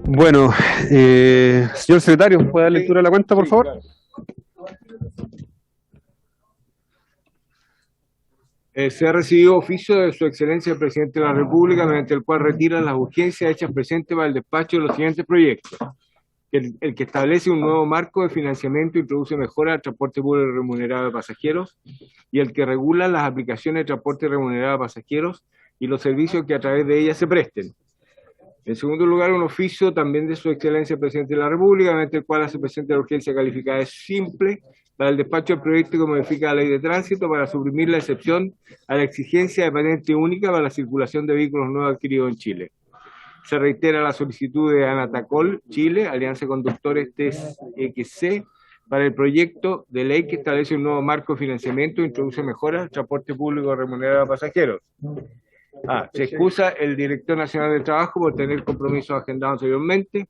Bueno, señor secretario, ¿puede dar lectura de la cuenta, por favor? Claro. Se ha recibido oficio de Su Excelencia el Presidente de la República, mediante el cual retira las urgencias hechas presentes para el despacho de los siguientes proyectos. El que establece un nuevo marco de financiamiento e introduce mejoras al transporte público remunerado de pasajeros, y el que regula las aplicaciones de transporte remunerado de pasajeros y los servicios que a través de ellas se presten. En segundo lugar, un oficio también de Su Excelencia el Presidente de la República, mediante el cual hace presente la urgencia calificada de simple para el despacho del proyecto que modifica la Ley de Tránsito para suprimir la excepción a la exigencia de patente única para la circulación de vehículos nuevos adquiridos en Chile. Se reitera la solicitud de Anatacol Chile, Alianza de Conductores TXC, para el proyecto de ley que establece un nuevo marco de financiamiento e introduce mejoras al transporte público remunerado a pasajeros. Se excusa el Director Nacional de Trabajo por tener compromisos agendados anteriormente.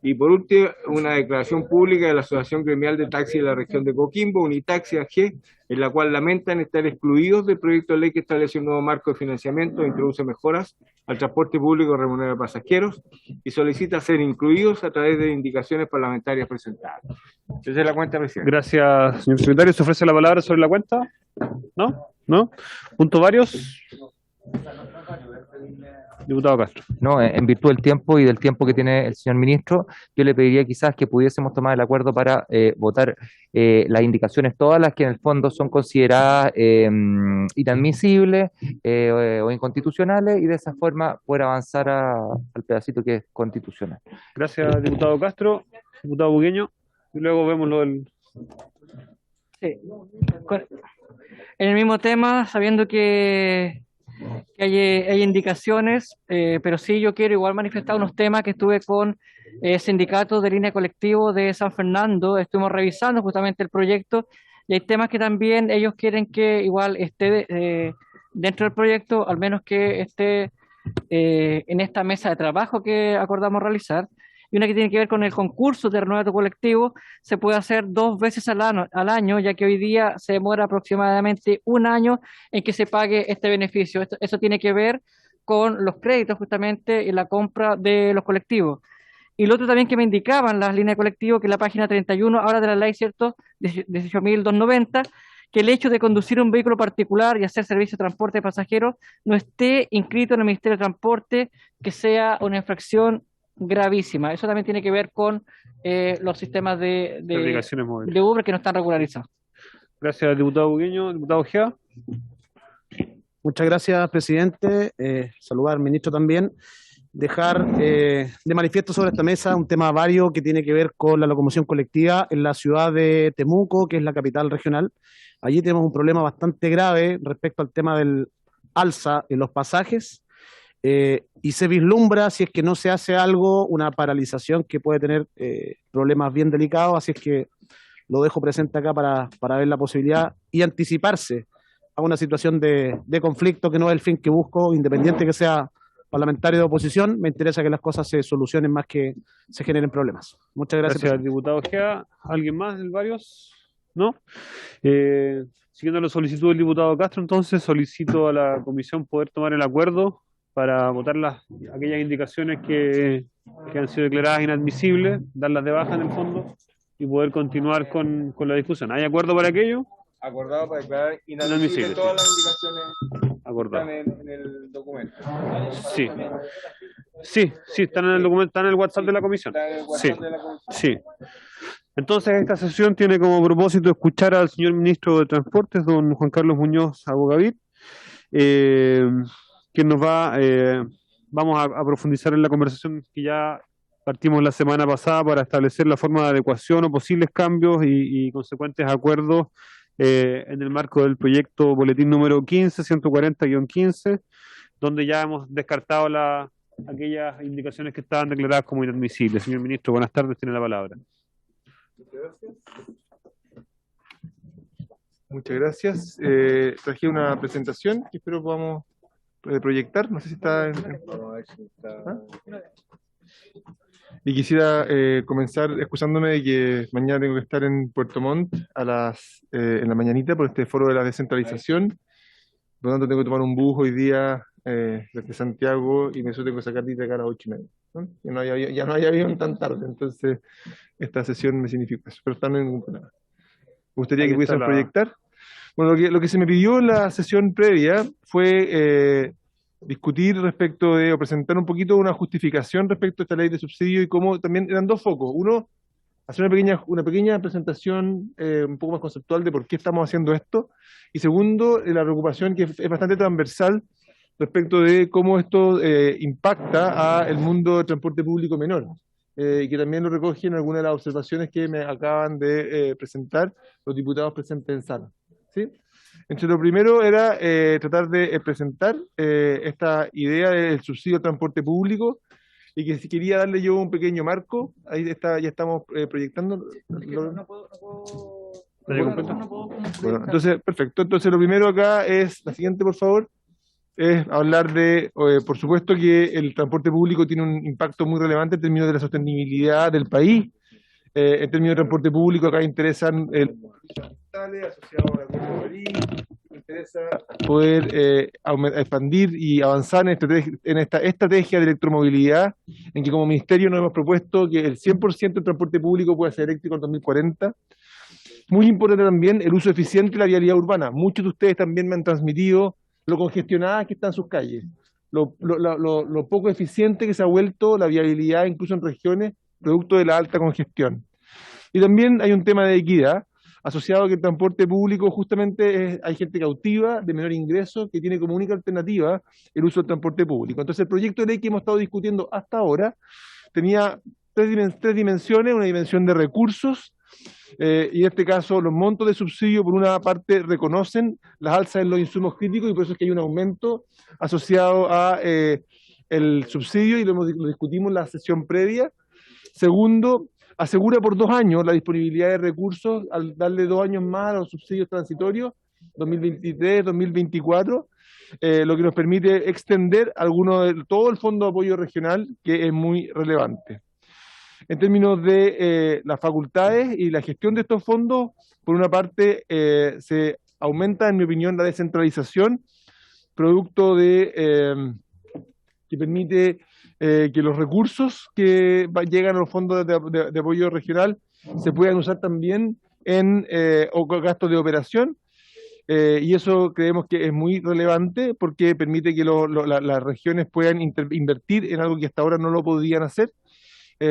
Y por último, una declaración pública de la Asociación Gremial de Taxi de la región de Coquimbo, Unitaxi AG, en la cual lamentan estar excluidos del proyecto de ley que establece un nuevo marco de financiamiento e introduce mejoras al transporte público remunerado de pasajeros, y solicita ser incluidos a través de indicaciones parlamentarias presentadas. Esa es la cuenta, presidente. Gracias, señor secretario. ¿Se ofrece la palabra sobre la cuenta? ¿No? ¿No? ¿Punto varios? Diputado Castro. No, en virtud del tiempo y del tiempo que tiene el señor ministro, yo le pediría quizás que pudiésemos tomar el acuerdo para votar las indicaciones, todas las que en el fondo son consideradas inadmisibles o inconstitucionales, y de esa forma poder avanzar al pedacito que es constitucional. Gracias, diputado Castro. Diputado Bugueño. Y luego vemos lo del... Sí. En el mismo tema, sabiendo que hay indicaciones, pero sí yo quiero igual manifestar unos temas que estuve con sindicatos de línea colectivo de San Fernando, estuvimos revisando justamente el proyecto, y hay temas que también ellos quieren que igual esté dentro del proyecto, al menos que esté en esta mesa de trabajo que acordamos realizar. Y una que tiene que ver con el concurso de renuevo colectivo, se puede hacer 2 veces al año, ya que hoy día se demora aproximadamente 1 año en que se pague este beneficio. Eso tiene que ver con los créditos justamente y la compra de los colectivos. Y lo otro también que me indicaban las líneas de colectivo, que en la página 31, ahora de la ley, ¿cierto?, 18.290, que el hecho de conducir un vehículo particular y hacer servicio de transporte de pasajeros no esté inscrito en el Ministerio de Transporte, que sea una infracción gravísima. Eso también tiene que ver con los sistemas de Uber que no están regularizados. Gracias, diputado Bugueño. Diputado Ojea. Muchas gracias, presidente. Saludar al ministro también. Dejar de manifiesto sobre esta mesa un tema vario que tiene que ver con la locomoción colectiva en la ciudad de Temuco, que es la capital regional. Allí tenemos un problema bastante grave respecto al tema del alza en los pasajes. Y se vislumbra, si es que no se hace algo, una paralización que puede tener problemas bien delicados, así es que lo dejo presente acá para ver la posibilidad y anticiparse a una situación de conflicto que no es el fin que busco, independiente que sea parlamentario de oposición. Me interesa que las cosas se solucionen más que se generen problemas. Muchas gracias. Gracias, diputado Ojea. ¿Alguien más del varios? ¿No? Siguiendo la solicitud del diputado Castro, entonces solicito a la comisión poder tomar el acuerdo para votar aquellas indicaciones que han sido declaradas inadmisibles, darlas de baja en el fondo y poder continuar con la discusión. ¿Hay acuerdo para aquello? Acordado para declarar inadmisibles todas las indicaciones acordado. Que están en el documento. Sí, están en el documento, están en el WhatsApp de la comisión. Sí. Entonces esta sesión tiene como propósito escuchar al señor ministro de Transportes, don Juan Carlos Muñoz Abogavit, que nos vamos a profundizar en la conversación que ya partimos la semana pasada para establecer la forma de adecuación o posibles cambios y consecuentes acuerdos en el marco del proyecto boletín número 140-15, donde ya hemos descartado aquellas indicaciones que estaban declaradas como inadmisibles. Señor ministro, buenas tardes, tiene la palabra. Muchas gracias. Traje una presentación que espero podamos proyectar. No sé si está... Y quisiera comenzar excusándome de que mañana tengo que estar en Puerto Montt en la mañanita por este foro de la descentralización. Por lo tanto, tengo que tomar un bus hoy día desde Santiago y eso tengo que sacar de acá a las 8:30, ¿no? Ya no hay avión tan tarde, entonces esta sesión me significa eso, pero está no hay ningún problema. Me gustaría Ahí que está pudiesen proyectar. Bueno, lo que se me pidió en la sesión previa fue discutir respecto de, o presentar un poquito una justificación respecto a esta ley de subsidio y cómo también eran dos focos. Uno, hacer una pequeña presentación un poco más conceptual de por qué estamos haciendo esto. Y segundo, la preocupación que es bastante transversal respecto de cómo esto impacta a el mundo del transporte público menor. Y que también lo recogen algunas de las observaciones que me acaban de presentar los diputados presentes en sala. ¿Sí? Entonces, lo primero era tratar de presentar esta idea del subsidio al transporte público y que si quería darle yo un pequeño marco, ahí está, ya estamos proyectando. No puedo Bueno, entonces, perfecto. Entonces, lo primero acá es, la siguiente, por favor, es hablar de, por supuesto que el transporte público tiene un impacto muy relevante en términos de la sostenibilidad del país. En términos de transporte público, acá interesan asociados al Acuerdo de París, interesa poder expandir y avanzar en esta estrategia de electromovilidad, en que como ministerio nos hemos propuesto que el 100% del transporte público pueda ser eléctrico en 2040. Muy importante también el uso eficiente de la vialidad urbana. Muchos de ustedes también me han transmitido lo congestionadas que están sus calles, lo poco eficiente que se ha vuelto la viabilidad incluso en regiones producto de la alta congestión. Y también hay un tema de equidad asociado a que el transporte público justamente hay gente cautiva, de menor ingreso, que tiene como única alternativa el uso del transporte público. Entonces el proyecto de ley que hemos estado discutiendo hasta ahora tenía tres dimensiones, una dimensión de recursos, y en este caso los montos de subsidio por una parte reconocen las alzas en los insumos críticos y por eso es que hay un aumento asociado a el subsidio y lo discutimos en la sesión previa. Segundo, asegura por 2 años la disponibilidad de recursos al darle 2 años más a los subsidios transitorios, 2023, 2024, lo que nos permite extender todo el fondo de apoyo regional, que es muy relevante. En términos de las facultades y la gestión de estos fondos, por una parte se aumenta, en mi opinión, la descentralización, producto de que permite que los recursos que llegan a los fondos de apoyo regional se puedan usar también en gastos de operación, y eso creemos que es muy relevante porque permite que las regiones puedan invertir en algo que hasta ahora no lo podían hacer,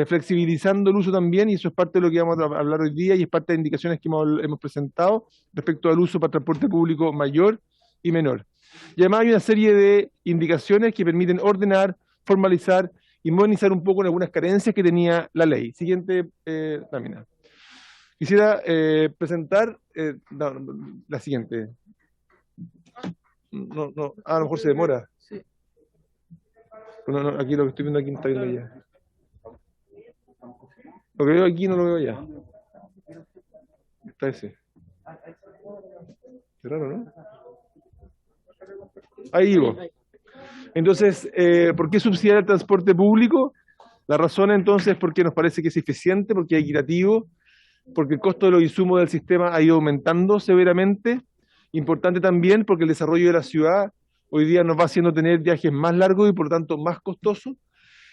flexibilizando el uso también, y eso es parte de lo que vamos a hablar hoy día y es parte de indicaciones que hemos presentado respecto al uso para transporte público mayor y menor. Y además hay una serie de indicaciones que permiten ordenar, formalizar y modernizar un poco en algunas carencias que tenía la ley. Siguiente lámina. Quisiera presentar la siguiente. A lo mejor se demora. No, aquí lo que estoy viendo aquí no está viendo ya. Lo que veo aquí no lo veo ya. Está ese. Qué raro, ¿no? Ahí digo. Entonces, ¿por qué subsidiar el transporte público? La razón entonces es porque nos parece que es eficiente, porque es equitativo, porque el costo de los insumos del sistema ha ido aumentando severamente. Importante también porque el desarrollo de la ciudad hoy día nos va haciendo tener viajes más largos y por lo tanto más costosos,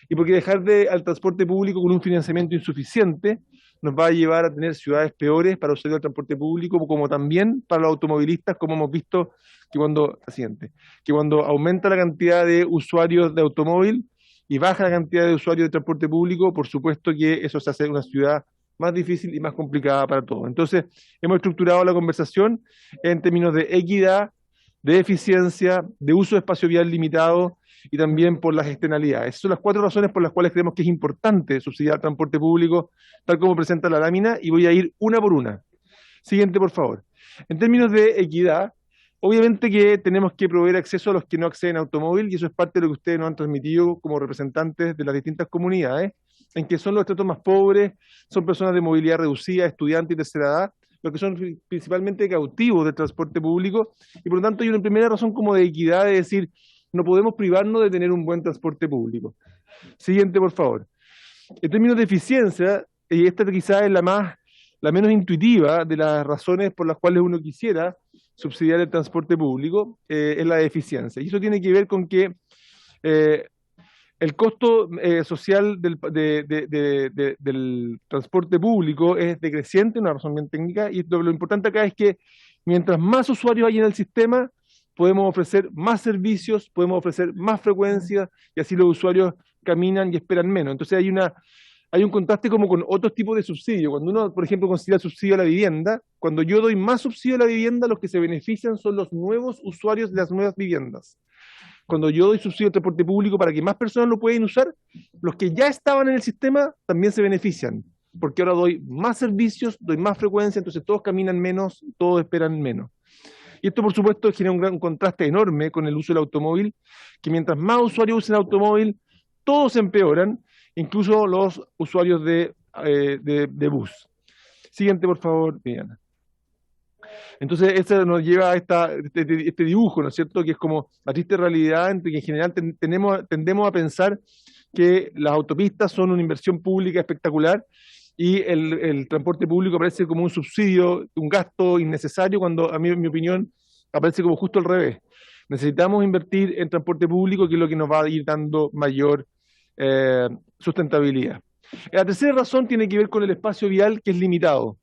y porque dejar al transporte público con un financiamiento insuficiente nos va a llevar a tener ciudades peores para usar el transporte público, como también para los automovilistas, como hemos visto que cuando aumenta la cantidad de usuarios de automóvil y baja la cantidad de usuarios de transporte público, por supuesto que eso se hace una ciudad más difícil y más complicada para todos. Entonces, hemos estructurado la conversación en términos de equidad, de eficiencia, de uso de espacio vial limitado y también por las externalidades. Esas son las 4 razones por las cuales creemos que es importante subsidiar el transporte público, tal como presenta la lámina, y voy a ir una por una. Siguiente, por favor. En términos de equidad, obviamente que tenemos que proveer acceso a los que no acceden a automóvil, y eso es parte de lo que ustedes nos han transmitido como representantes de las distintas comunidades, en que son los estratos más pobres, son personas de movilidad reducida, estudiantes y tercera edad, los que son principalmente cautivos del transporte público, y por lo tanto hay una primera razón como de equidad, de decir, no podemos privarnos de tener un buen transporte público. Siguiente, por favor. En términos de eficiencia, y esta quizás es la menos intuitiva de las razones por las cuales uno quisiera subsidiar el transporte público, es la de eficiencia. Y eso tiene que ver con que el costo social del transporte público es decreciente, una razón bien técnica, y lo importante acá es que mientras más usuarios hay en el sistema, podemos ofrecer más servicios, podemos ofrecer más frecuencia, y así los usuarios caminan y esperan menos. Entonces hay un contraste como con otros tipos de subsidio. Cuando uno, por ejemplo, considera subsidio a la vivienda, cuando yo doy más subsidio a la vivienda, los que se benefician son los nuevos usuarios de las nuevas viviendas. Cuando yo doy subsidio al transporte público para que más personas lo puedan usar, los que ya estaban en el sistema también se benefician, porque ahora doy más servicios, doy más frecuencia, entonces todos caminan menos, todos esperan menos. Y esto, por supuesto, genera un gran contraste enorme con el uso del automóvil, que mientras más usuarios usen el automóvil, todos empeoran, incluso los usuarios de bus. Siguiente, por favor, Diana. Entonces, eso nos lleva a este dibujo, ¿no es cierto?, que es como la triste realidad entre que en general tendemos a pensar que las autopistas son una inversión pública espectacular y el transporte público aparece como un subsidio, un gasto innecesario, cuando a mí, en mi opinión, aparece como justo al revés. Necesitamos invertir en transporte público, que es lo que nos va a ir dando mayor sustentabilidad. La tercera razón tiene que ver con el espacio vial, que es limitado.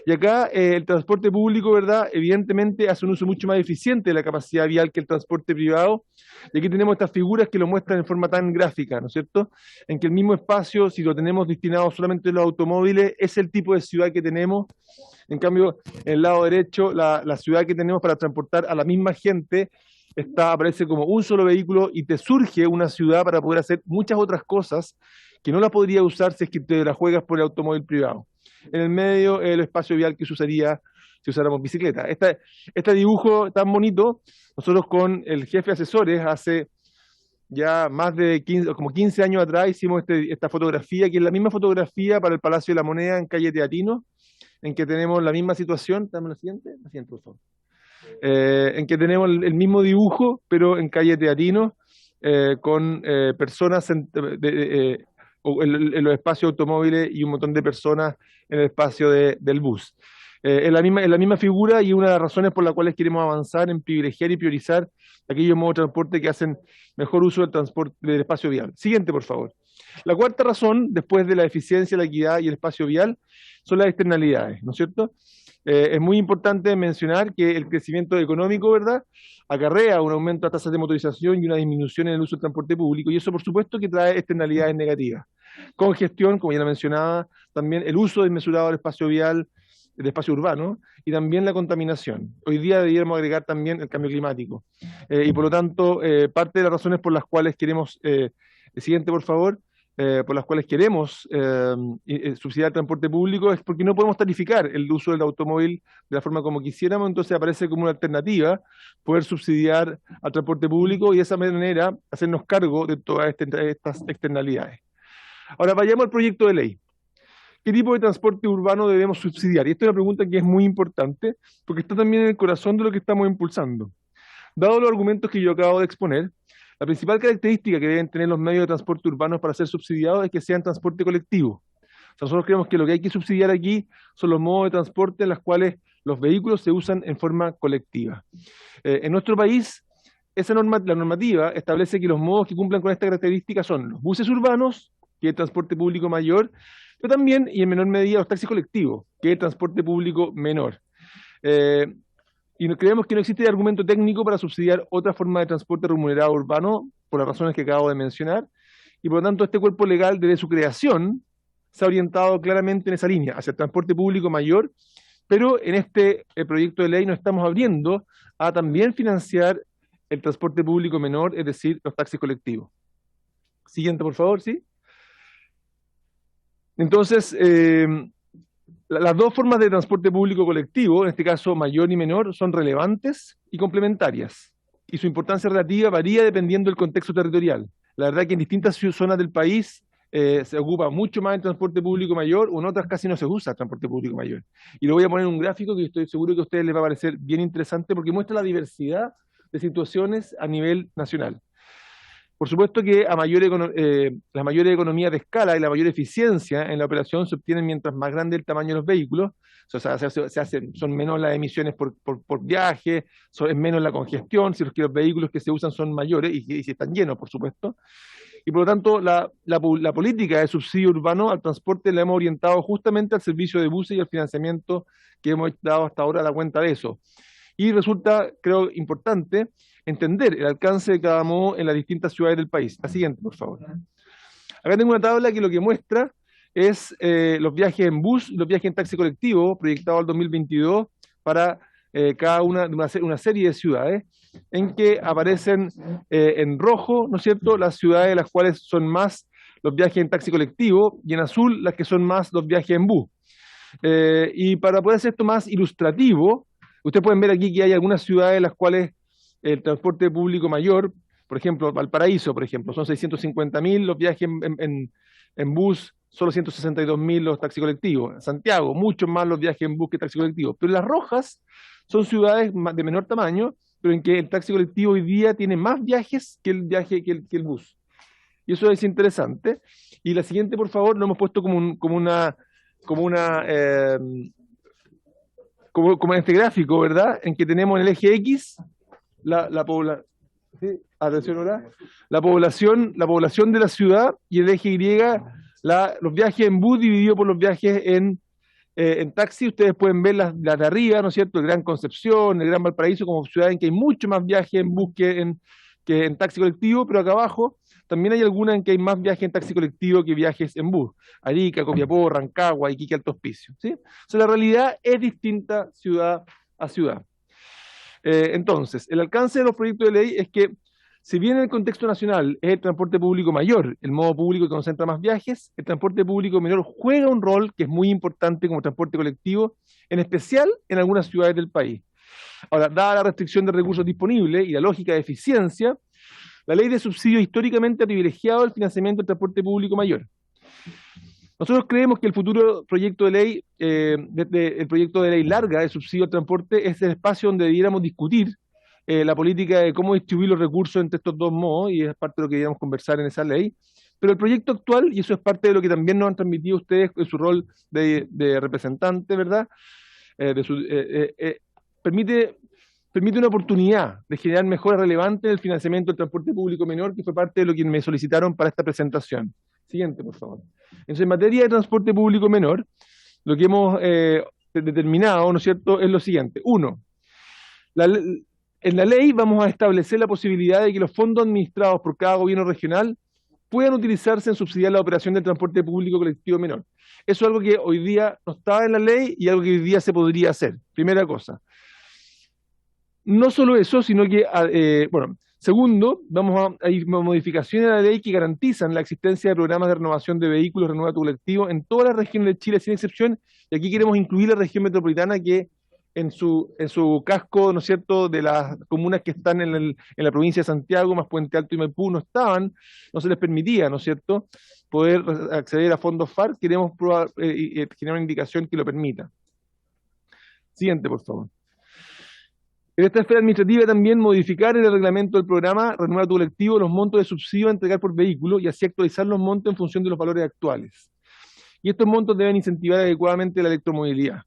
Y acá el transporte público, ¿verdad?, evidentemente hace un uso mucho más eficiente de la capacidad vial que el transporte privado. Y aquí tenemos estas figuras que lo muestran en forma tan gráfica, ¿no es cierto?, en que el mismo espacio, si lo tenemos destinado solamente a los automóviles, es el tipo de ciudad que tenemos. En cambio, en el lado derecho, la ciudad que tenemos para transportar a la misma gente aparece como un solo vehículo, y te surge una ciudad para poder hacer muchas otras cosas que no la podría usar si es que te la juegas por el automóvil privado. En el medio, el espacio vial que se usaría si usáramos bicicleta. Este dibujo tan bonito, nosotros con el jefe de asesores hace ya más de 15 años atrás hicimos esta fotografía, que es la misma fotografía para el Palacio de la Moneda en calle Teatino, en que tenemos la misma situación. Dame la siguiente, por favor. En que tenemos el mismo dibujo, pero en calle Teatino, con personas en los espacios automóviles y un montón de personas en el espacio del bus. Es la misma figura, y una de las razones por las cuales queremos avanzar en privilegiar y priorizar aquellos modos de transporte que hacen mejor uso del espacio vial. Siguiente, por favor. La cuarta razón, después de la eficiencia, la equidad y el espacio vial, son las externalidades, ¿no es cierto? Es muy importante mencionar que el crecimiento económico, ¿verdad?, acarrea un aumento de tasas de motorización y una disminución en el uso del transporte público, y eso, por supuesto, que trae externalidades negativas. Congestión, como ya lo mencionaba, también el uso desmesurado del espacio vial, del espacio urbano, y también la contaminación. Hoy día deberíamos agregar también el cambio climático. Y por lo tanto, parte de las razones por las cuales queremos, el siguiente, por favor, por las cuales queremos subsidiar el transporte público, es porque no podemos tarificar el uso del automóvil de la forma como quisiéramos. Entonces aparece como una alternativa poder subsidiar al transporte público y de esa manera hacernos cargo de todas estas externalidades. Ahora vayamos al proyecto de ley. ¿Qué tipo de transporte urbano debemos subsidiar? Y esta es una pregunta que es muy importante, porque está también en el corazón de lo que estamos impulsando. Dado los argumentos que yo acabo de exponer, la principal característica que deben tener los medios de transporte urbanos para ser subsidiados es que sean transporte colectivo. O sea, nosotros creemos que lo que hay que subsidiar aquí son los modos de transporte en los cuales los vehículos se usan en forma colectiva. En nuestro país, la normativa establece que los modos que cumplan con esta característica son los buses urbanos, que es el transporte público mayor, pero también, y en menor medida, los taxis colectivos, que es el transporte público menor. Y creemos que no existe argumento técnico para subsidiar otra forma de transporte remunerado urbano, por las razones que acabo de mencionar, y por lo tanto este cuerpo legal, desde su creación, se ha orientado claramente en esa línea, hacia el transporte público mayor, pero en este proyecto de ley nos estamos abriendo a también financiar el transporte público menor, es decir, los taxis colectivos. Siguiente, por favor, ¿sí? Entonces, las dos formas de transporte público colectivo, en este caso mayor y menor, son relevantes y complementarias, y su importancia relativa varía dependiendo del contexto territorial. La verdad que en distintas zonas del país se ocupa mucho más el transporte público mayor, o en otras casi no se usa el transporte público mayor. Y lo voy a poner en un gráfico que estoy seguro que a ustedes les va a parecer bien interesante, porque muestra la diversidad de situaciones a nivel nacional. Por supuesto que las mayores economías de escala y la mayor eficiencia en la operación se obtienen mientras más grande el tamaño de los vehículos, o sea, son menos las emisiones por viaje, es menos la congestión, si los vehículos que se usan son mayores y si están llenos, por supuesto. Y por lo tanto, la política de subsidio urbano al transporte la hemos orientado justamente al servicio de buses y al financiamiento que hemos dado hasta ahora a la cuenta de eso. Y resulta, creo, importante entender el alcance de cada modo en las distintas ciudades del país. La siguiente, por favor. Acá tengo una tabla que lo que muestra es los viajes en bus y los viajes en taxi colectivo proyectados al 2022 para cada una serie de ciudades, en que aparecen en rojo, ¿no es cierto?, las ciudades las cuales son más los viajes en taxi colectivo, y en azul las que son más los viajes en bus. Y para poder hacer esto más ilustrativo, ustedes pueden ver aquí que hay algunas ciudades en las cuales el transporte público mayor, por ejemplo, Valparaíso, por ejemplo, son 650.000 los viajes en bus, solo 162.000 los taxis colectivos. Santiago, mucho más los viajes en bus que taxi colectivos. Pero las rojas son ciudades de menor tamaño, pero en que el taxi colectivo hoy día tiene más viajes que el bus. Y eso es interesante. Y la siguiente, por favor, lo hemos puesto como en este gráfico, ¿verdad? En que tenemos en el eje X ¿sí? Atención ahora, la población de la ciudad, y el eje Y, los viajes en bus dividido por los viajes en taxi. Ustedes pueden ver las de arriba, ¿no es cierto? El Gran Concepción, el Gran Valparaíso, como ciudades en que hay mucho más viajes en bus que en taxi colectivo, pero acá abajo también hay algunas en que hay más viajes en taxi colectivo que viajes en bus. Arica, Copiapó, Rancagua, Iquique, Alto Hospicio, ¿sí? O sea, la realidad es distinta ciudad a ciudad. Entonces, el alcance de los proyectos de ley es que, si bien en el contexto nacional es el transporte público mayor, el modo público que concentra más viajes, el transporte público menor juega un rol que es muy importante como transporte colectivo, en especial en algunas ciudades del país. Ahora, dada la restricción de recursos disponibles y la lógica de eficiencia, la ley de subsidio históricamente ha privilegiado el financiamiento del transporte público mayor. Nosotros creemos que el futuro proyecto de ley, el proyecto de ley larga de subsidio al transporte, es el espacio donde debiéramos discutir la política de cómo distribuir los recursos entre estos dos modos, y es parte de lo que deberíamos conversar en esa ley. Pero el proyecto actual, y eso es parte de lo que también nos han transmitido ustedes en su rol de representante, ¿verdad? Permite una oportunidad de generar mejoras relevantes en el financiamiento del transporte público menor, que fue parte de lo que me solicitaron para esta presentación. Siguiente, por favor. Entonces, en materia de transporte público menor, lo que hemos determinado, ¿no es cierto?, es lo siguiente. Uno, en la ley vamos a establecer la posibilidad de que los fondos administrados por cada gobierno regional puedan utilizarse en subsidiar la operación del transporte público colectivo menor. Eso es algo que hoy día no está en la ley y algo que hoy día se podría hacer. Primera cosa. No solo eso, sino que, segundo, hay modificaciones a la ley que garantizan la existencia de programas de renovación de vehículos, renueva tu colectivo, en todas las regiones de Chile, sin excepción, y aquí queremos incluir la región metropolitana, que en su casco, ¿no es cierto?, de las comunas que están en la provincia de Santiago, más Puente Alto y Maipú, no se les permitía, ¿no es cierto?, poder acceder a fondos FAR. Queremos generar una indicación que lo permita. Siguiente, por favor. En esta esfera administrativa también modificar en el reglamento del programa Renueva tu colectivo los montos de subsidio a entregar por vehículo, y así actualizar los montos en función de los valores actuales. Y estos montos deben incentivar adecuadamente la electromovilidad.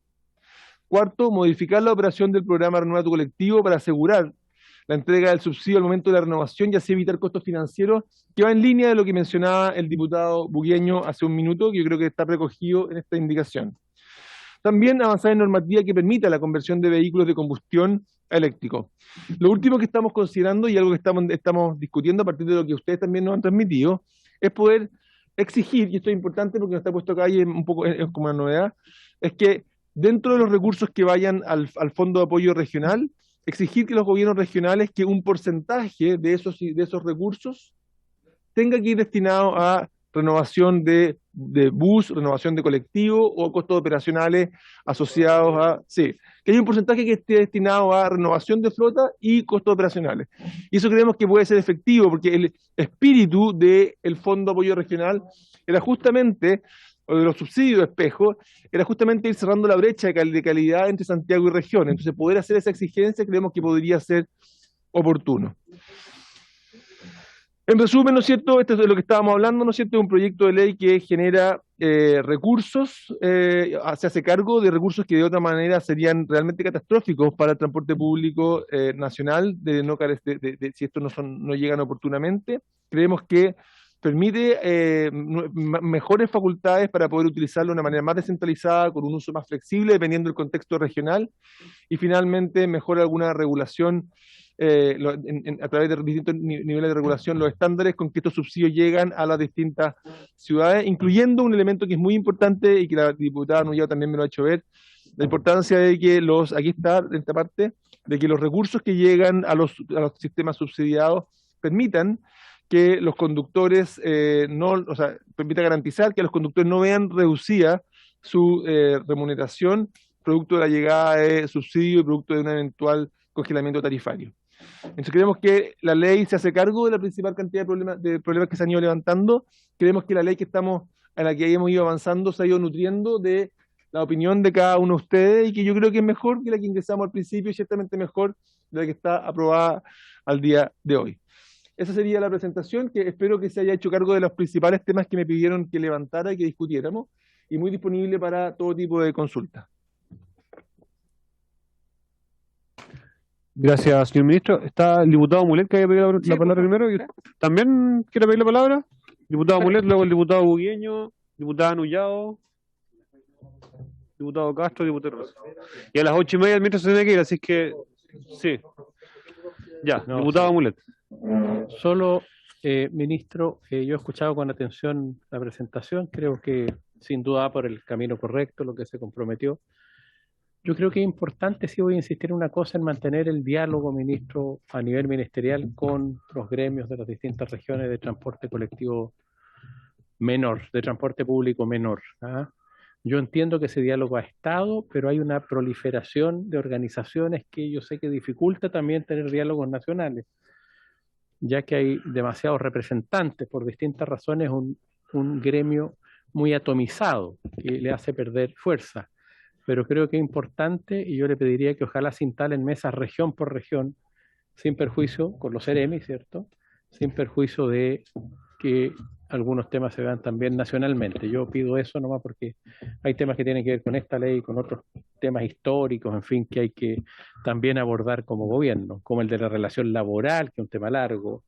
Cuarto, modificar la operación del programa Renueva tu colectivo para asegurar la entrega del subsidio al momento de la renovación y así evitar costos financieros, que va en línea de lo que mencionaba el diputado Bugueño hace un minuto, que yo creo que está recogido en esta indicación. También avanzar en normativa que permita la conversión de vehículos de combustión a eléctricos. Lo último que estamos considerando, y algo que estamos discutiendo a partir de lo que ustedes también nos han transmitido, es poder exigir, y esto es importante porque no está puesto acá y es como una novedad, es que dentro de los recursos que vayan al Fondo de Apoyo Regional, exigir que los gobiernos regionales, que un porcentaje de esos recursos tenga que ir destinado a renovación de bus, renovación de colectivo o costos operacionales asociados que hay un porcentaje que esté destinado a renovación de flota y costos operacionales. Y eso creemos que puede ser efectivo, porque el espíritu del Fondo de Apoyo Regional era justamente, o de los subsidios de espejo, era justamente ir cerrando la brecha de calidad entre Santiago y región. Entonces, poder hacer esa exigencia creemos que podría ser oportuno. En resumen, ¿no es cierto? Esto es de lo que estábamos hablando, ¿no es cierto? Es un proyecto de ley que genera recursos, se hace cargo de recursos que de otra manera serían realmente catastróficos para el transporte público nacional, si estos no llegan oportunamente. Creemos que permite mejores facultades para poder utilizarlo de una manera más descentralizada, con un uso más flexible, dependiendo del contexto regional, y finalmente mejora alguna regulación a través de distintos niveles de regulación, los estándares con que estos subsidios llegan a las distintas ciudades, incluyendo un elemento que es muy importante y que la diputada Nullao también me lo ha hecho ver, la importancia de que aquí está, en esta parte, de que los recursos que llegan a los sistemas subsidiados permitan que los conductores permita garantizar que los conductores no vean reducida su remuneración producto de la llegada de subsidio y producto de un eventual congelamiento tarifario. Entonces creemos que la ley se hace cargo de la principal cantidad de problemas que se han ido levantando. Creemos que la ley a la que hemos ido avanzando se ha ido nutriendo de la opinión de cada uno de ustedes y que yo creo que es mejor que la que ingresamos al principio y ciertamente mejor de la que está aprobada al día de hoy. Esa sería la presentación, que espero que se haya hecho cargo de los principales temas que me pidieron que levantara y que discutiéramos, y muy disponible para todo tipo de consultas. Gracias, señor ministro. ¿Está el diputado Mulet que había pedido la palabra primero? ¿También quiere pedir la palabra? Diputado Mulet, luego el diputado Bugueño, diputada Nullao, diputado Castro, diputado Rosa. Y a las 8:30 el ministro se tiene que ir, así que sí. Ya, No, diputado sí. Mulet. Solo, ministro, yo he escuchado con atención la presentación, creo que sin duda va por el camino correcto, lo que se comprometió. Yo creo que es importante, sí voy a insistir en una cosa, en mantener el diálogo, ministro, a nivel ministerial con los gremios de las distintas regiones de transporte colectivo menor, de transporte público menor. ¿Ah? Yo entiendo que ese diálogo ha estado, pero hay una proliferación de organizaciones que yo sé que dificulta también tener diálogos nacionales, ya que hay demasiados representantes, por distintas razones, un gremio muy atomizado que le hace perder fuerza. Pero creo que es importante y yo le pediría que ojalá se instalen mesas región por región, sin perjuicio, con los CEREMI, ¿cierto? Sin perjuicio de que algunos temas se vean también nacionalmente. Yo pido eso nomás porque hay temas que tienen que ver con esta ley, con otros temas históricos, en fin, que hay que también abordar como gobierno, como el de la relación laboral, que es un tema largo,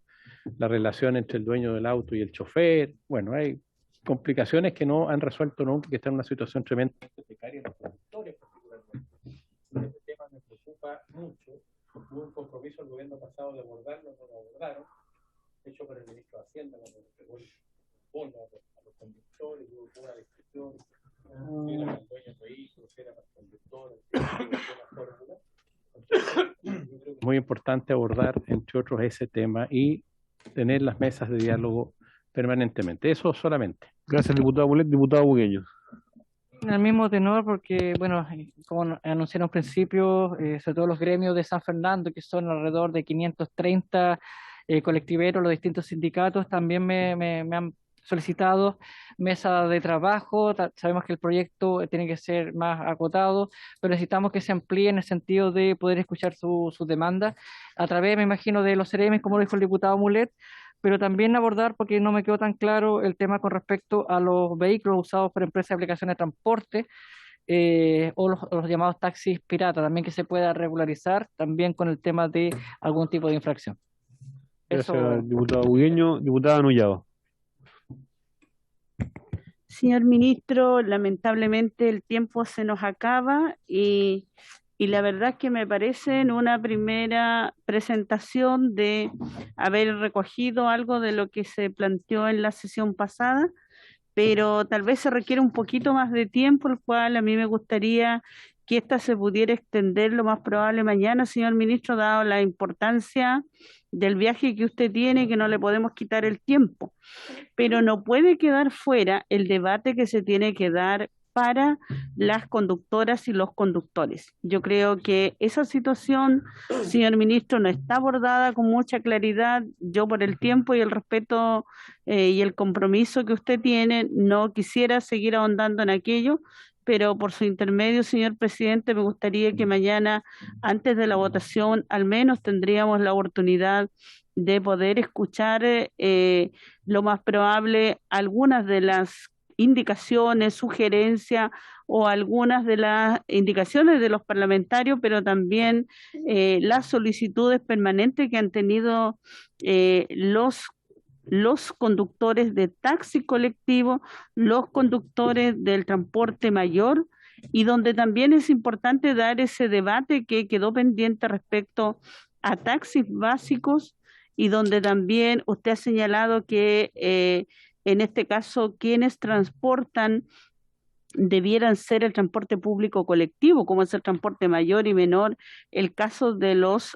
la relación entre el dueño del auto y el chofer. Bueno, hay complicaciones que no han resuelto nunca, que están en una situación tremendamente precaria en los conductores, particularmente. Este tema me preocupa mucho. Hubo un compromiso el gobierno pasado de abordarlo, no lo abordaron, hecho por el ministro de Hacienda, cuando entregó el bono a los conductores, hubo una discusión, si era para el dueño del vehículo, si era para el conductor, si era una fórmula. Entonces, yo creo que es muy importante abordar, entre otros, ese tema y tener las mesas de diálogo permanentemente. Eso solamente. Gracias, diputado Mulet. Diputado Bugueño. En el mismo tenor, porque, bueno, como anuncié en un principio, sobre todo los gremios de San Fernando, que son alrededor de 530 colectiveros, los distintos sindicatos, también me han solicitado mesa de trabajo. Sabemos que el proyecto tiene que ser más acotado, pero necesitamos que se amplíe en el sentido de poder escuchar sus demandas a través, me imagino, de los CEREMES, como lo dijo el diputado Mulet, pero también abordar, porque no me quedó tan claro el tema con respecto a los vehículos usados por empresas de aplicaciones de transporte o los llamados taxis piratas, también que se pueda regularizar también con el tema de algún tipo de infracción. Gracias, Eso. diputado Bugueño. Diputada Nullao. Señor ministro, lamentablemente el tiempo se nos acaba y la verdad es que me parece en una primera presentación de haber recogido algo de lo que se planteó en la sesión pasada, pero tal vez se requiere un poquito más de tiempo, el cual a mí me gustaría que esta se pudiera extender lo más probable mañana, señor ministro, dado la importancia del viaje que usted tiene, que no le podemos quitar el tiempo. Pero no puede quedar fuera el debate que se tiene que dar para las conductoras y los conductores. Yo creo que esa situación, señor ministro, no está abordada con mucha claridad. Yo, por el tiempo y el respeto y el compromiso que usted tiene, no quisiera seguir ahondando en aquello. pero por su intermedio, señor presidente, me gustaría que mañana, antes de la votación, al menos tendríamos la oportunidad de poder escuchar lo más probable algunas de las indicaciones, sugerencias o algunas de las indicaciones de los parlamentarios, pero también las solicitudes permanentes que han tenido los conductores de taxi colectivo, los conductores del transporte mayor, y donde también es importante dar ese debate que quedó pendiente respecto a taxis básicos, y donde también usted ha señalado que en este caso quienes transportan debieran ser el transporte público colectivo, como es el transporte mayor y menor, el caso de los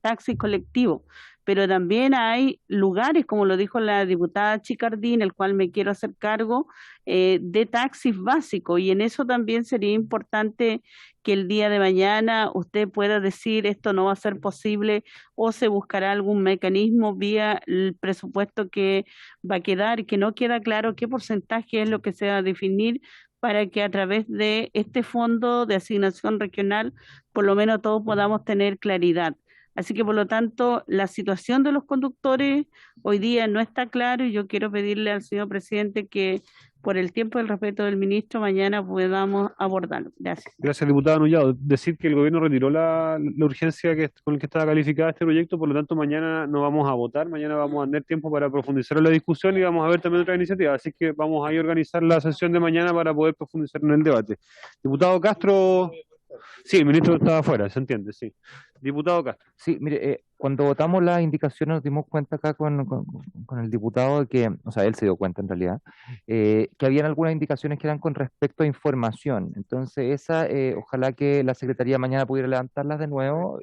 taxis colectivos. Pero también hay lugares, como lo dijo la diputada Chicardín, el cual me quiero hacer cargo, de taxis básicos, y en eso también sería importante que el día de mañana usted pueda decir esto no va a ser posible, o se buscará algún mecanismo vía el presupuesto que va a quedar, que no queda claro qué porcentaje es lo que se va a definir, para que a través de este fondo de asignación regional por lo menos todos podamos tener claridad. Así que, por lo tanto, la situación de los conductores hoy día no está claro, y yo quiero pedirle al señor presidente que, por el tiempo y el respeto del ministro, mañana podamos abordarlo. Gracias. Gracias, diputado Anullado. Decir que el gobierno retiró la urgencia con la que estaba calificada este proyecto, por lo tanto mañana no vamos a votar, mañana vamos a tener tiempo para profundizar en la discusión y vamos a ver también otras iniciativas, así que vamos a ir a organizar la sesión de mañana para poder profundizar en el debate. Diputado Castro, sí, el ministro estaba afuera, se entiende, sí. Diputado Castro. Sí, mire, cuando votamos las indicaciones nos dimos cuenta acá con el diputado de que, o sea, él se dio cuenta en realidad, que habían algunas indicaciones que eran con respecto a información. Entonces, ojalá que la Secretaría mañana pudiera levantarlas de nuevo.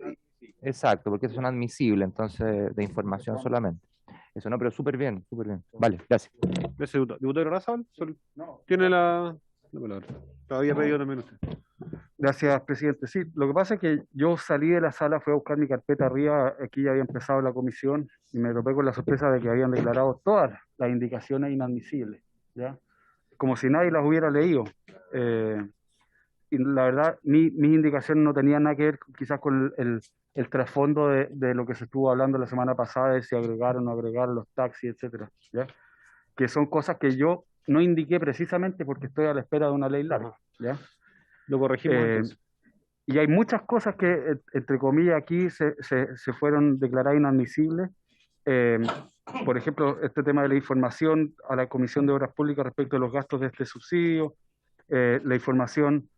Exacto, porque son admisibles, entonces, de información solamente. Eso no, pero súper bien, súper bien. Vale, gracias. Gracias, diputado. ¿Diputado Razabal? ¿Tiene la palabra? Lo había pedido también usted. Gracias, presidente. Sí, lo que pasa es que yo salí de la sala, fui a buscar mi carpeta arriba, aquí ya había empezado la comisión, y me topé con la sorpresa de que habían declarado todas las indicaciones inadmisibles, ¿ya? Como si nadie las hubiera leído. Y la verdad, mis indicaciones no tenían nada que ver quizás con el trasfondo de lo que se estuvo hablando la semana pasada, de si agregar o no agregar los taxis, etcétera, ¿ya? Que son cosas que yo no indiqué precisamente porque estoy a la espera de una ley larga, ¿ya? Lo corregimos entonces. Y hay muchas cosas que, entre comillas, aquí se fueron declaradas inadmisibles. Por ejemplo, este tema de la información a la Comisión de Obras Públicas respecto a los gastos de este subsidio, la información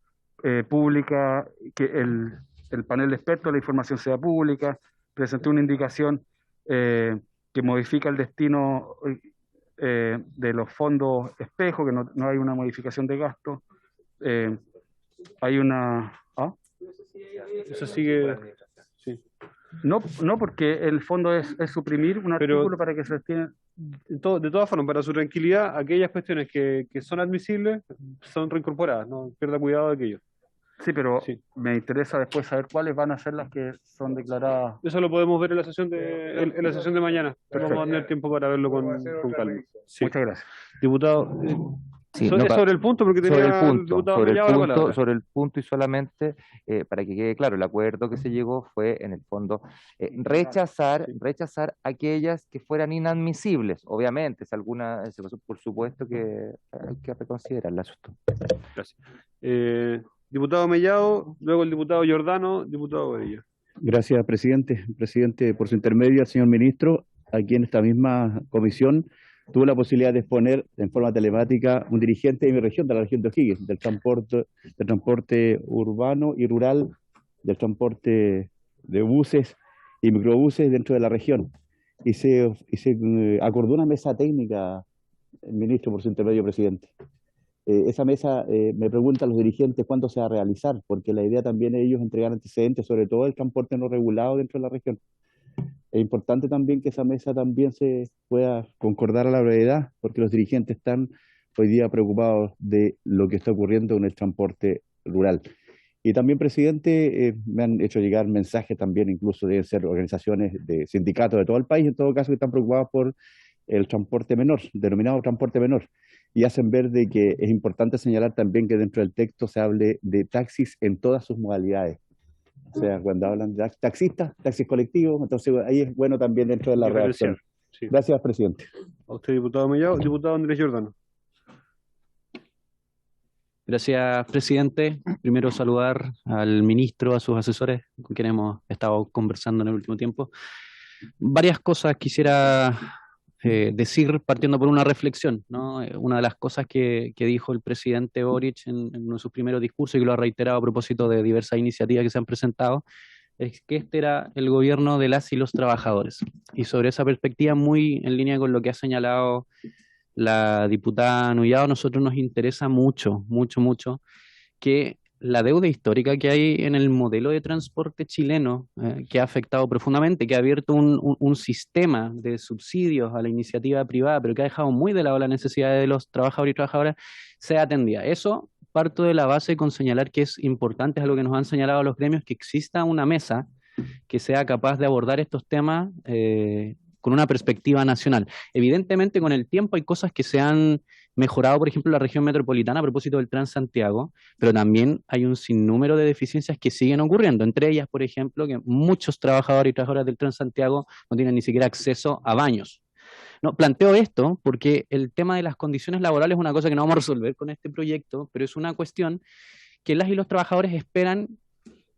pública, que el panel de expertos, la información sea pública. Presenté una indicación que modifica el destino de los fondos espejo, que no hay una modificación de gasto. Hay una... ¿Ah? Eso sigue... Sí. No, porque el fondo es suprimir un artículo para que se destine... De todas formas, para su tranquilidad, aquellas cuestiones que son admisibles son reincorporadas, no pierda cuidado de aquello. Sí, pero me interesa después saber cuáles van a ser las que son declaradas. Eso lo podemos ver en la sesión de mañana. Perfecto. Vamos a tener tiempo para verlo con calma. Sí. Muchas gracias. Diputado, sobre el punto, porque tenía sobre el punto y solamente para que quede claro, el acuerdo que se llegó fue en el fondo rechazar aquellas que fueran inadmisibles. Obviamente, si alguna, por supuesto que hay que reconsiderar el asunto. Gracias. Diputado Mellado, luego el diputado Giordano, diputado Bodilla. Gracias, presidente. Presidente, por su intermedio al señor ministro, aquí en esta misma comisión tuve la posibilidad de exponer en forma telemática un dirigente de mi región, de la región de O'Higgins, del transporte urbano y rural, del transporte de buses y microbuses dentro de la región. Y se acordó una mesa técnica, ministro, por su intermedio, presidente. Esa mesa me preguntan los dirigentes cuándo se va a realizar, porque la idea también es ellos entregar antecedentes, sobre todo el transporte no regulado dentro de la región. Es importante también que esa mesa también se pueda concordar a la brevedad, porque los dirigentes están hoy día preocupados de lo que está ocurriendo en el transporte rural. Y también, presidente, me han hecho llegar mensajes también, incluso deben ser organizaciones de sindicatos de todo el país, en todo caso, que están preocupados por el transporte menor, denominado transporte menor. y hacen ver de que es importante señalar también que dentro del texto se hable de taxis en todas sus modalidades. O sea, cuando hablan de taxistas, taxis colectivos, entonces ahí es bueno también dentro de la redacción. Sí. Gracias, presidente. A usted, diputado Mellado. Diputado Andrés Giordano. Gracias, presidente. Primero saludar al ministro, a sus asesores, con quienes hemos estado conversando en el último tiempo. Varias cosas quisiera decir, partiendo por una reflexión, ¿no? Una de las cosas que dijo el presidente Boric en uno de sus primeros discursos, y que lo ha reiterado a propósito de diversas iniciativas que se han presentado, es que este era el gobierno de las y los trabajadores. Y sobre esa perspectiva, muy en línea con lo que ha señalado la diputada Nullado, a nosotros nos interesa mucho que la deuda histórica que hay en el modelo de transporte chileno, que ha afectado profundamente, que ha abierto un sistema de subsidios a la iniciativa privada, pero que ha dejado muy de lado la necesidad de los trabajadores y trabajadoras, sea atendida. Eso parto de la base con señalar que es importante, es algo que nos han señalado los gremios, que exista una mesa que sea capaz de abordar estos temas con una perspectiva nacional. Evidentemente, con el tiempo hay cosas que se han mejorado, por ejemplo, en la región metropolitana a propósito del Transantiago, pero también hay un sinnúmero de deficiencias que siguen ocurriendo. Entre ellas, por ejemplo, que muchos trabajadores y trabajadoras del Transantiago no tienen ni siquiera acceso a baños. No, planteo esto porque el tema de las condiciones laborales es una cosa que no vamos a resolver con este proyecto, pero es una cuestión que las y los trabajadores esperan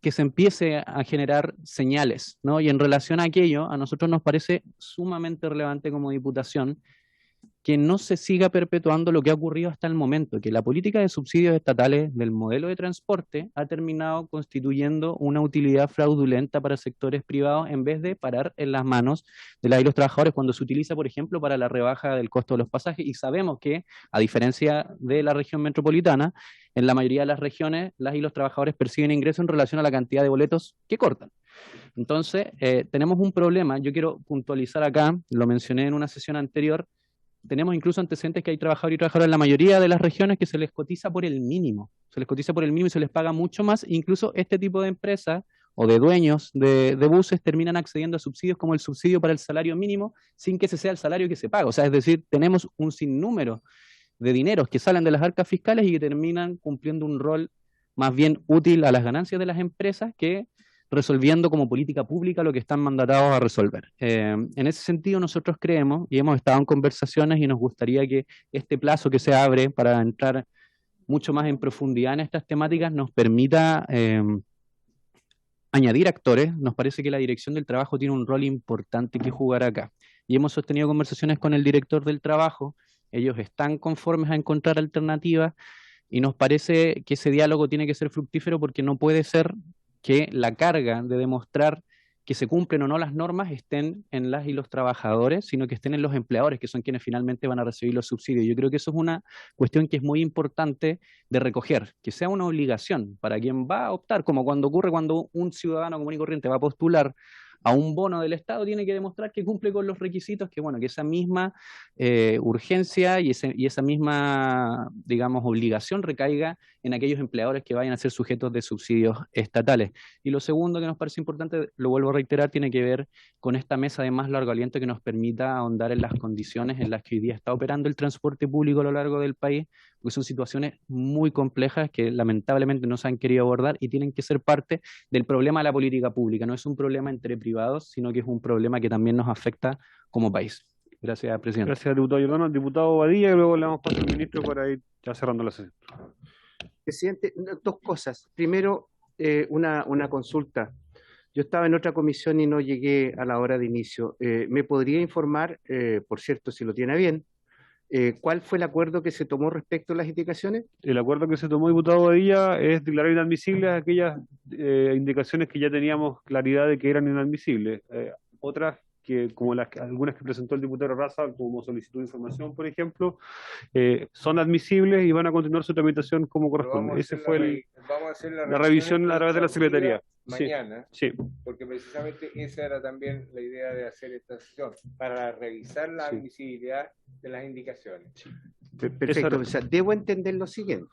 que se empiece a generar señales, ¿no? Y en relación a aquello, a nosotros nos parece sumamente relevante como Diputación que no se siga perpetuando lo que ha ocurrido hasta el momento, que la política de subsidios estatales del modelo de transporte ha terminado constituyendo una utilidad fraudulenta para sectores privados en vez de parar en las manos de las y los trabajadores cuando se utiliza, por ejemplo, para la rebaja del costo de los pasajes. Y sabemos que, a diferencia de la región metropolitana, en la mayoría de las regiones, las y los trabajadores perciben ingresos en relación a la cantidad de boletos que cortan. Entonces, tenemos un problema. Yo quiero puntualizar acá, lo mencioné en una sesión anterior, tenemos incluso antecedentes que hay trabajadores y trabajadoras en la mayoría de las regiones que se les cotiza por el mínimo. Se les cotiza por el mínimo y se les paga mucho más. Incluso este tipo de empresas o de dueños de buses terminan accediendo a subsidios como el subsidio para el salario mínimo sin que ese sea el salario que se paga. O sea, es decir, tenemos un sinnúmero de dineros que salen de las arcas fiscales y que terminan cumpliendo un rol más bien útil a las ganancias de las empresas que resolviendo como política pública lo que están mandatados a resolver. En ese sentido nosotros creemos, y hemos estado en conversaciones y nos gustaría que este plazo que se abre para entrar mucho más en profundidad en estas temáticas nos permita añadir actores. Nos parece que la Dirección del Trabajo tiene un rol importante que jugar acá. Y hemos sostenido conversaciones con el director del trabajo, ellos están conformes a encontrar alternativas y nos parece que ese diálogo tiene que ser fructífero porque no puede ser que la carga de demostrar que se cumplen o no las normas estén en las y los trabajadores, sino que estén en los empleadores, que son quienes finalmente van a recibir los subsidios. Yo creo que eso es una cuestión que es muy importante de recoger, que sea una obligación para quien va a optar, como cuando ocurre cuando un ciudadano común y corriente va a postular a un bono del Estado, tiene que demostrar que cumple con los requisitos, que bueno, que esa misma urgencia y esa misma, digamos, obligación recaiga en aquellos empleadores que vayan a ser sujetos de subsidios estatales. Y lo segundo que nos parece importante, lo vuelvo a reiterar, tiene que ver con esta mesa de más largo aliento que nos permita ahondar en las condiciones en las que hoy día está operando el transporte público a lo largo del país, porque son situaciones muy complejas que lamentablemente no se han querido abordar y tienen que ser parte del problema de la política pública. No es un problema entre privados, sino que es un problema que también nos afecta como país. Gracias, presidente. Gracias, diputado Giordano. Diputado Badilla, y luego le damos paso al ministro para ir ya cerrando la sesión. Presidente, dos cosas. Primero, una consulta. Yo estaba en otra comisión y no llegué a la hora de inicio. ¿Me podría informar, por cierto, si lo tiene bien, cuál fue el acuerdo que se tomó respecto a las indicaciones? El acuerdo que se tomó, diputado Badilla, es declarar inadmisibles aquellas indicaciones que ya teníamos claridad de que eran inadmisibles. Otras que, como algunas que presentó el diputado Raza, como solicitud de información, por ejemplo, son admisibles y van a continuar su tramitación como corresponde. Ese fue la revisión a través de la Secretaría. Mañana, sí. Porque precisamente esa era también la idea de hacer esta sesión, para revisar la admisibilidad de las indicaciones. Sí. Perfecto, o sea, debo entender lo siguiente,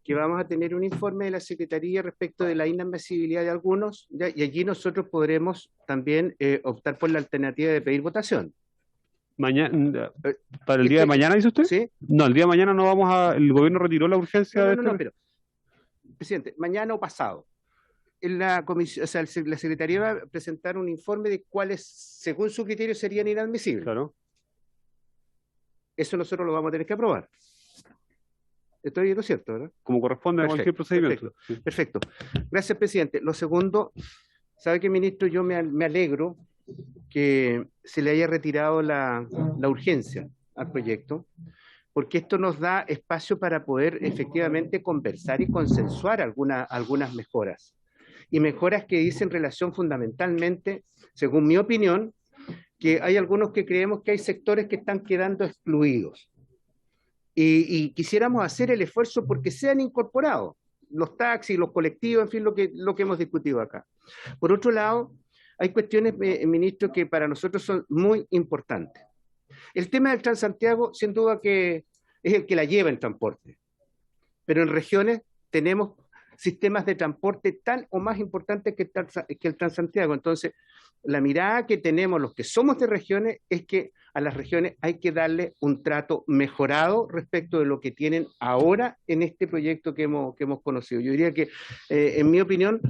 que vamos a tener un informe de la Secretaría respecto de la inadmisibilidad de algunos, ¿ya? Y allí nosotros podremos también optar por la alternativa de pedir votación. Mañana, ¿para el día de mañana, dice usted? Sí. No, el día de mañana no vamos el gobierno retiró la urgencia de No, pero, presidente, mañana o pasado, en la comisión, o sea, la Secretaría va a presentar un informe de cuáles, según su criterio, serían inadmisibles. Claro. Eso nosotros lo vamos a tener que aprobar. Estoy viendo cierto, ¿verdad? Como corresponde a cualquier procedimiento. Perfecto. Gracias, presidente. Lo segundo, ¿sabe qué, ministro? Yo me alegro que se le haya retirado la urgencia al proyecto, porque esto nos da espacio para poder efectivamente conversar y consensuar algunas mejoras. Y mejoras que dicen relación fundamentalmente, según mi opinión, que hay algunos que creemos que hay sectores que están quedando excluidos. Y quisiéramos hacer el esfuerzo porque sean incorporados los taxis, los colectivos, en fin, lo que hemos discutido acá. Por otro lado, hay cuestiones, ministro, que para nosotros son muy importantes. El tema del Transantiago, sin duda que es el que la lleva en transporte, pero en regiones tenemos sistemas de transporte tan o más importantes que el Transantiago. Entonces, la mirada que tenemos los que somos de regiones es que a las regiones hay que darle un trato mejorado respecto de lo que tienen ahora en este proyecto que hemos conocido. Yo diría que, en mi opinión,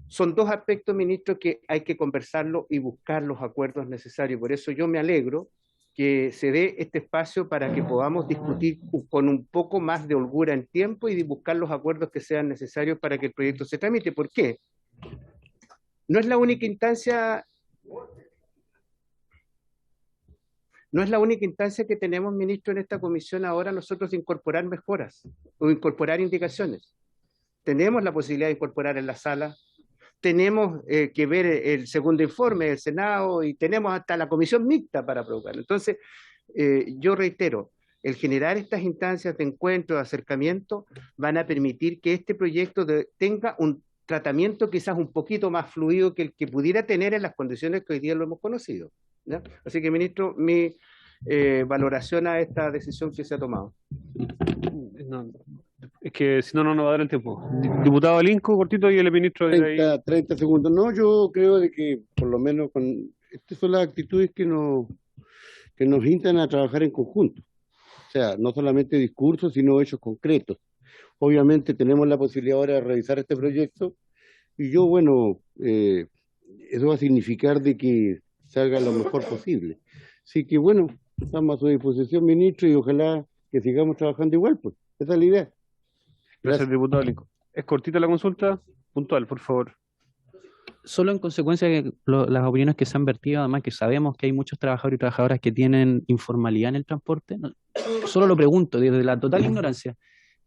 son dos aspectos, ministro, que hay que conversarlo y buscar los acuerdos necesarios. Por eso yo me alegro que se dé este espacio para que podamos discutir con un poco más de holgura en tiempo y buscar los acuerdos que sean necesarios para que el proyecto se tramite. ¿Por qué? No es la única instancia que tenemos, ministro, en esta comisión ahora nosotros de incorporar mejoras o incorporar indicaciones. Tenemos la posibilidad de incorporar en la sala, tenemos que ver el segundo informe del Senado y tenemos hasta la comisión mixta para provocarlo. Entonces, yo reitero, el generar estas instancias de encuentro, de acercamiento, van a permitir que este proyecto tenga un tratamiento quizás un poquito más fluido que el que pudiera tener en las condiciones que hoy día lo hemos conocido, ¿ya? Así que, ministro, mi valoración a esta decisión que se ha tomado. No, es que si no, no nos va a dar el tiempo. Diputado Alinco, cortito, y el ministro de 30 segundos. No, yo creo de que por lo menos estas son las actitudes que nos instan a trabajar en conjunto. O sea, no solamente discursos, sino hechos concretos. Obviamente tenemos la posibilidad ahora de revisar este proyecto y yo, bueno, eso va a significar de que salga lo mejor posible. Así que, bueno, estamos a su disposición, ministro, y ojalá que sigamos trabajando igual, pues. Esa es la idea. Gracias, diputado Alinco. ¿Es cortita la consulta? Puntual, por favor. Solo en consecuencia de las opiniones que se han vertido, además que sabemos que hay muchos trabajadores y trabajadoras que tienen informalidad en el transporte, solo lo pregunto desde la total ignorancia.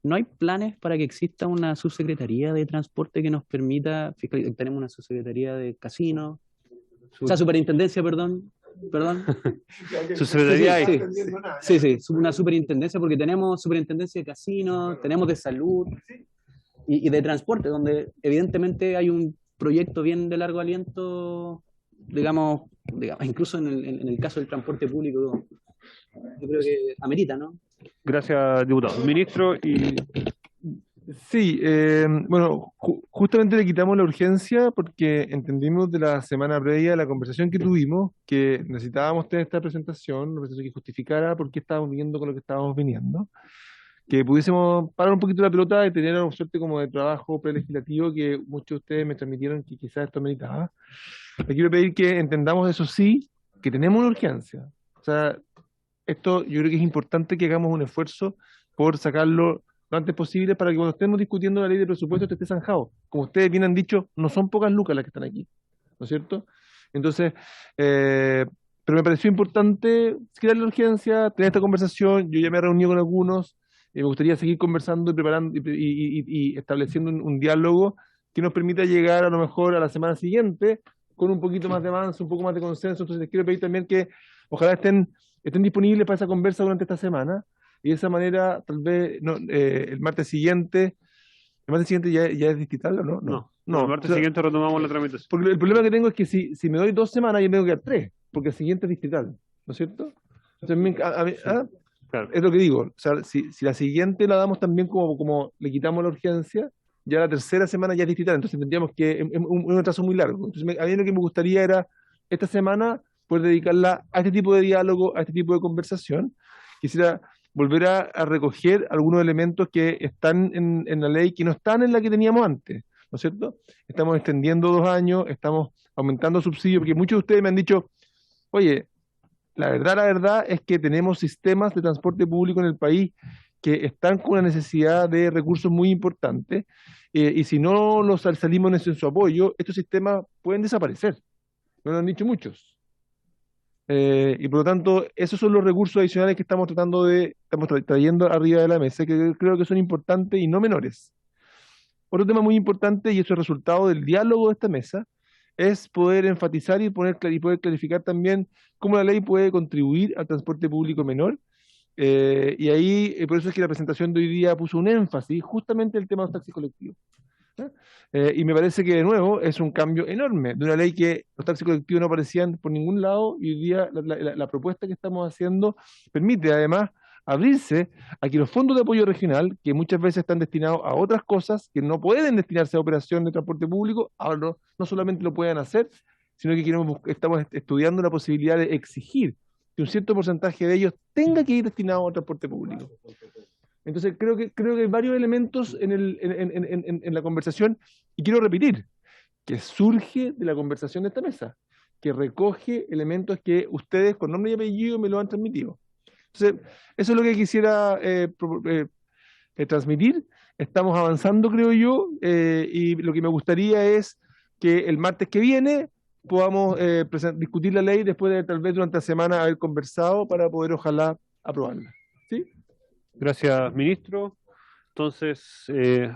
¿No hay planes para que exista una subsecretaría de transporte que nos permita fiscalizar? Tenemos una subsecretaría de casino, o sea, superintendencia, perdón. Subsecretaría sí, una superintendencia, porque tenemos superintendencia de casino, tenemos de salud y de transporte, donde evidentemente hay un proyecto bien de largo aliento, digamos incluso en el caso del transporte público, yo creo que amerita, ¿no? Gracias, diputado. Ministro y... Sí, bueno, justamente le quitamos la urgencia porque entendimos de la semana previa la conversación que tuvimos que necesitábamos tener esta presentación, una presentación que justificara por qué estábamos viniendo con lo que estábamos viniendo, que pudiésemos parar un poquito la pelota y tener una suerte como de trabajo prelegislativo que muchos de ustedes me transmitieron que quizás esto meritaba. Le quiero pedir que entendamos eso sí, que tenemos una urgencia. O sea, esto yo creo que es importante que hagamos un esfuerzo por sacarlo lo antes posible para que cuando estemos discutiendo la ley de presupuesto esté zanjado. Como ustedes bien han dicho, no son pocas lucas las que están aquí, ¿no es cierto? Entonces, pero me pareció importante crear la urgencia, tener esta conversación. Yo ya me he reunido con algunos, me gustaría seguir conversando y preparando y estableciendo un diálogo que nos permita llegar a lo mejor a la semana siguiente con un poquito más de avance, un poco más de consenso. Entonces les quiero pedir también que ojalá estén disponibles para esa conversa durante esta semana. Y de esa manera, tal vez el martes siguiente ya es digital, ¿o no? No, el martes siguiente retomamos la tramitación. Porque el problema que tengo es que si me doy 2 semanas, yo tengo que dar 3, porque el siguiente es digital, ¿no es cierto? Entonces, claro. Es lo que digo, o sea, si la siguiente la damos también como le quitamos la urgencia, ya la tercera semana ya es digital, entonces tendríamos que, es un retraso muy largo. Entonces, a mí lo que me gustaría era, esta semana, poder dedicarla a este tipo de diálogo, a este tipo de conversación. Quisiera volver a recoger algunos elementos que están en la ley, que no están en la que teníamos antes, ¿no es cierto? Estamos extendiendo 2 años, estamos aumentando subsidios, porque muchos de ustedes me han dicho, oye, la verdad es que tenemos sistemas de transporte público en el país que están con una necesidad de recursos muy importantes, y si no los salimos en su apoyo, estos sistemas pueden desaparecer. Me lo han dicho muchos. Y por lo tanto, esos son los recursos adicionales que estamos trayendo arriba de la mesa, que creo que son importantes y no menores. Otro tema muy importante, y eso es resultado del diálogo de esta mesa, es poder enfatizar y poder clarificar también cómo la ley puede contribuir al transporte público menor. Y ahí, por eso es que la presentación de hoy día puso un énfasis justamente en el tema de los taxis colectivos. Y me parece que de nuevo es un cambio enorme de una ley que los taxis colectivos no aparecían por ningún lado, y hoy día la propuesta que estamos haciendo permite además abrirse a que los fondos de apoyo regional, que muchas veces están destinados a otras cosas que no pueden destinarse a operación de transporte público, ahora no solamente lo puedan hacer, sino que estamos estudiando la posibilidad de exigir que un cierto porcentaje de ellos tenga que ir destinado al transporte público. Entonces creo que hay varios elementos en la conversación, y quiero repetir, que surge de la conversación de esta mesa, que recoge elementos que ustedes con nombre y apellido me lo han transmitido. Entonces, eso es lo que quisiera transmitir. Estamos avanzando, creo yo, y lo que me gustaría es que el martes que viene podamos discutir la ley después de tal vez durante la semana haber conversado para poder ojalá aprobarla. ¿Sí? Gracias, ministro. Entonces,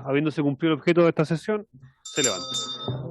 habiéndose cumplido el objeto de esta sesión, se levanta.